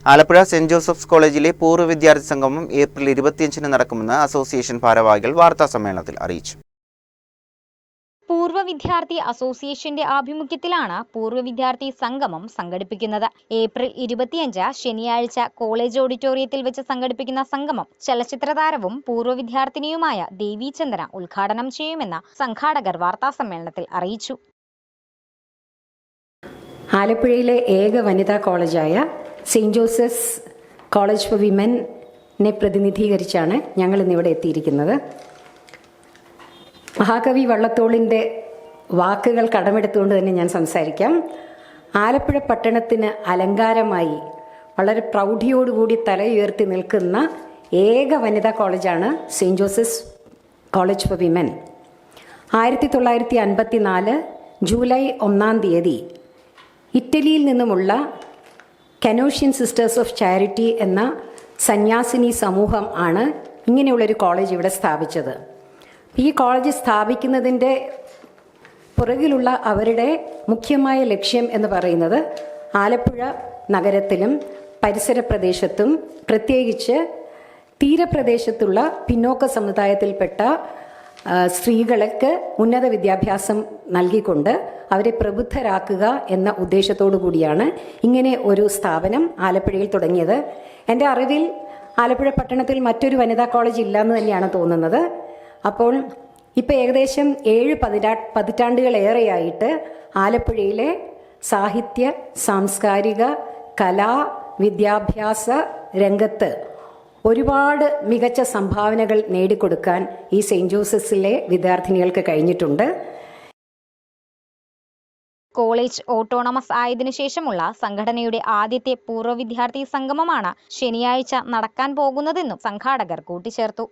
Alappuzha saint Joseph's കോളേജിലെ പൂർവ്വ വിദ്യാർത്ഥി സംഗമം ഏപ്രിൽ 25-ന് നടക്കുമെന്ന് അസോസിയേഷൻ ഭാരവാഹികൾ വാർത്താസമ്മേളനത്തിൽ അറിയിച്ചു. പൂർവ്വ വിദ്യാർത്ഥി അസോസിയേഷന്റെ ആഭിമുഖ്യത്തിലാണ് പൂർവ്വ വിദ്യാർത്ഥി സംഗമം സംഘടിപ്പിക്കുന്നത്. ഏപ്രിൽ 25 ശനിയാഴ്ച കോളേജ് ഓഡിറ്റോറിയത്തിൽ വെച്ച് സംഘടിപ്പിക്കുന്ന സംഗമം ചലച്ചിത്ര താരവും പൂർവ്വ വിദ്യാർത്ഥിനിയുമായ ദേവി ചന്ദ്ര ഉദ്ഘാടനം ചെയ്യുമെന്ന് സംഘാടകർ വാർത്താസമ്മേളനത്തിൽ അറിയിച്ചു. ആലപ്പുഴയിലെ ഏക വനിതാ കോളേജായ സെയിൻറ് ജോസഫ്സ് കോളേജ് ഫോർ വിമനെ പ്രതിനിധീകരിച്ചാണ് ഞങ്ങൾ ഇന്നിവിടെ എത്തിയിരിക്കുന്നത്. മഹാകവി വള്ളത്തോളിൻ്റെ വാക്കുകൾ കടമെടുത്തുകൊണ്ട് തന്നെ ഞാൻ സംസാരിക്കാം. ആലപ്പുഴ പട്ടണത്തിന് അലങ്കാരമായി വളരെ പ്രൗഢിയോടുകൂടി തലയുയർത്തി നിൽക്കുന്ന ഏക വനിതാ കോളേജാണ് saint Joseph's college for women. 1954 July 1 ഇറ്റലിയിൽ നിന്നുമുള്ള കനോഷ്യൻ സിസ്റ്റേഴ്സ് ഓഫ് ചാരിറ്റി എന്ന സന്യാസിനി സമൂഹം ആണ് ഇങ്ങനെയുള്ളൊരു കോളേജ് ഇവിടെ സ്ഥാപിച്ചത്. ഈ കോളേജ് സ്ഥാപിക്കുന്നതിൻ്റെ പുറകിലുള്ള അവരുടെ മുഖ്യമായ ലക്ഷ്യം എന്ന് പറയുന്നത് ആലപ്പുഴ നഗരത്തിലും പരിസര പ്രദേശത്തും പ്രത്യേകിച്ച് തീരപ്രദേശത്തുള്ള പിന്നോക്ക സമുദായത്തിൽപ്പെട്ട സ്ത്രീകൾക്ക് ഉന്നത വിദ്യാഭ്യാസം നൽകിക്കൊണ്ട് അവരെ പ്രബുദ്ധരാക്കുക എന്ന ഉദ്ദേശത്തോടു കൂടിയാണ് ഇങ്ങനെ ഒരു സ്ഥാപനം ആലപ്പുഴയിൽ തുടങ്ങിയത്. എൻ്റെ അറിവിൽ ആലപ്പുഴ പട്ടണത്തിൽ മറ്റൊരു വനിതാ കോളേജ് ഇല്ലയെന്ന് തന്നെയാണ് തോന്നുന്നത്. അപ്പോൾ ഇപ്പോൾ ഏകദേശം 7 പതിറ്റാണ്ടുകളേറെയായിട്ട് ആലപ്പുഴയിലെ സാഹിത്യ, സാംസ്കാരിക, കലാ, വിദ്യാഭ്യാസ രംഗത്ത് ഒരുപാട് മികച്ച സംഭാവനകൾ നേടിക്കൊടുക്കാൻ ഈ സെയിൻറ് ജോസഫ്സിലെ വിദ്യാർത്ഥിനികൾക്ക് കഴിഞ്ഞിട്ടുണ്ട്. കോളേജ് ഓട്ടോണമസ് ആയതിനു ശേഷമുള്ള സംഘടനയുടെ ആദ്യത്തെ പൂർവ്വ വിദ്യാർത്ഥി സംഗമമാണ് ശനിയാഴ്ച നടക്കാൻ പോകുന്നതെന്നും സംഘാടകർ കൂട്ടിച്ചേർത്തു.